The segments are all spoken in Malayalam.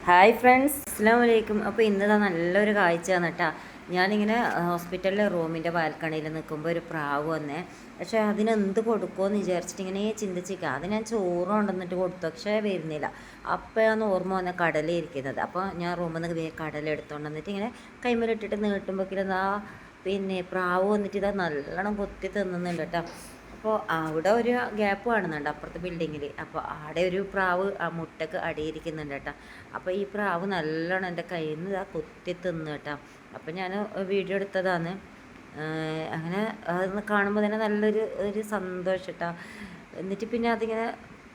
ഹായ് ഫ്രണ്ട്സ്, അസ്സലാമു അലൈക്കും. അപ്പോൾ ഇന്നതാ നല്ലൊരു കാഴ്ചയാണ് കേട്ടോ. ഞാനിങ്ങനെ ഹോസ്പിറ്റലിലെ റൂമിൻ്റെ ബാൽക്കണിയിൽ നിൽക്കുമ്പോൾ ഒരു പ്രാവ് വന്നേ. പക്ഷേ അതിനെന്ത് കൊടുക്കുമെന്ന് വിചാരിച്ചിട്ട് ഇങ്ങനെ ചിന്തിച്ചിരിക്കുക. അത് ഞാൻ ചോറ് കൊണ്ടുവന്നിട്ട് കൊടുത്തു, പക്ഷേ വരുന്നില്ല. അപ്പോഴാണ് ഓർമ്മ വന്ന കടലയിരിക്കുന്നത്. അപ്പോൾ ഞാൻ റൂമിൽ നിന്ന് കടല എടുത്തുകൊണ്ട് വന്നിട്ട് ഇങ്ങനെ കൈമേലിട്ടിട്ട് നീട്ടുമ്പോഴേക്കിതാ പിന്നെ പ്രാവ് വന്നിട്ട് ഇതാ നല്ലോണം കൊത്തി തിന്നുന്നുണ്ട് കേട്ടോ. അപ്പോൾ അവിടെ ഒരു ഗ്യാപ്പ് കാണുന്നുണ്ട് അപ്പുറത്തെ ബിൽഡിങ്ങിൽ. അപ്പോൾ അവിടെ ഒരു പ്രാവ് ആ മുട്ടക്ക് അടിയിരിക്കുന്നുണ്ട് കേട്ടോ. അപ്പോൾ ഈ പ്രാവ് നല്ലോണം എൻ്റെ കയ്യിൽ നിന്ന് ഇതാ കൊത്തി തിന്നു കേട്ടോ. അപ്പോൾ ഞാൻ വീഡിയോ എടുത്തതാണ്. അങ്ങനെ അത് കാണുമ്പോൾ തന്നെ നല്ലൊരു സന്തോഷം കേട്ടോ. എന്നിട്ട് പിന്നെ അതിങ്ങനെ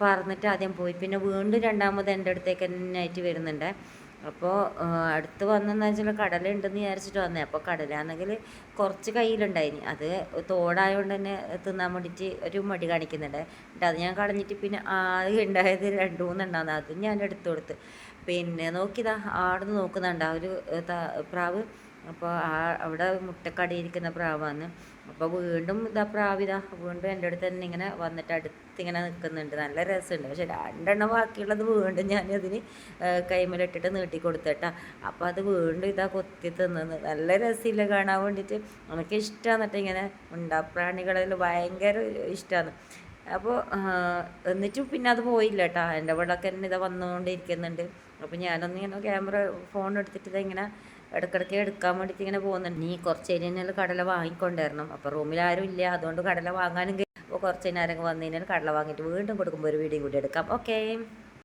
പറന്നിട്ട് ആദ്യം പോയി, പിന്നെ വീണ്ടും രണ്ടാമത് എൻ്റെ അടുത്തേക്ക് തന്നെ ആയിട്ട് വരുന്നുണ്ട്. അപ്പോൾ അടുത്ത് വന്നെന്ന് വെച്ചാൽ കടല ഉണ്ടെന്ന് വിചാരിച്ചിട്ട് വന്നേ. അപ്പോൾ കടലാണെങ്കിൽ കുറച്ച് കയ്യിലുണ്ടായിനി, അത് തോടായതുകൊണ്ട് തന്നെ തിന്നാൻ വേണ്ടിയിട്ട് ഒരു മടി കാണിക്കുന്നുണ്ട്. എന്നിട്ട് അത് ഞാൻ കളഞ്ഞിട്ട് പിന്നെ ആകെ ഉണ്ടായത് 2-3 അതും ഞാൻ എടുത്തു കൊടുത്ത്. പിന്നെ നോക്കിയതാ ആടുന്ന് നോക്കുന്നുണ്ട് ആ ഒരു പ്രാവ്. അപ്പോൾ അവിടെ മുട്ടക്കടിയിരിക്കുന്ന പ്രാവാണ്. അപ്പോൾ വീണ്ടും പ്രാവിതാ വീണ്ടും എൻ്റെ അടുത്ത് തന്നെ ഇങ്ങനെ വന്നിട്ട് അടുത്തിങ്ങനെ നിൽക്കുന്നുണ്ട്. നല്ല രസമുണ്ട്. പക്ഷെ 2 ബാക്കിയുള്ളത് വീണ്ടും ഞാനതിന് കൈമേലിട്ടിട്ട് നീട്ടി കൊടുത്തേട്ടാ. അപ്പോൾ അത് വീണ്ടും കൊത്തി തിന്നുന്നത്. നല്ല രസമില്ല കാണാൻ വേണ്ടിയിട്ട്. എനിക്ക് ഇഷ്ടമാണ് കേട്ടോ, ഇങ്ങനെ പ്രാണികളിൽ ഭയങ്കര ഇഷ്ടമാണ്. അപ്പോൾ എന്നിട്ടും പിന്നെ അത് പോയില്ല കേട്ടോ. എൻ്റെ ഇവിടെയൊക്കെ തന്നെ വന്നുകൊണ്ടിരിക്കുന്നുണ്ട്. അപ്പോൾ ഞാനൊന്നിങ്ങനെ ഫോൺ എടുത്തിട്ട് ഇങ്ങനെ ഇടയ്ക്കിടയ്ക്ക് എടുക്കാൻ വേണ്ടിയിട്ട് ഇങ്ങനെ പോകുന്നുണ്ട്. നീ കുറച്ച് കഴിഞ്ഞാൽ കടല വാങ്ങിക്കൊണ്ടുവരണം. അപ്പോൾ റൂമിൽ ആരും ഇല്ല, അതുകൊണ്ട് കടല വാങ്ങാനും അപ്പോൾ കുറച്ച് നേരം വന്നു കഴിഞ്ഞാൽ കടല വാങ്ങിയിട്ട് വീണ്ടും കൊടുക്കുമ്പോൾ ഒരു വീഡിയോ കൂടി എടുക്കാം. ഓക്കേ.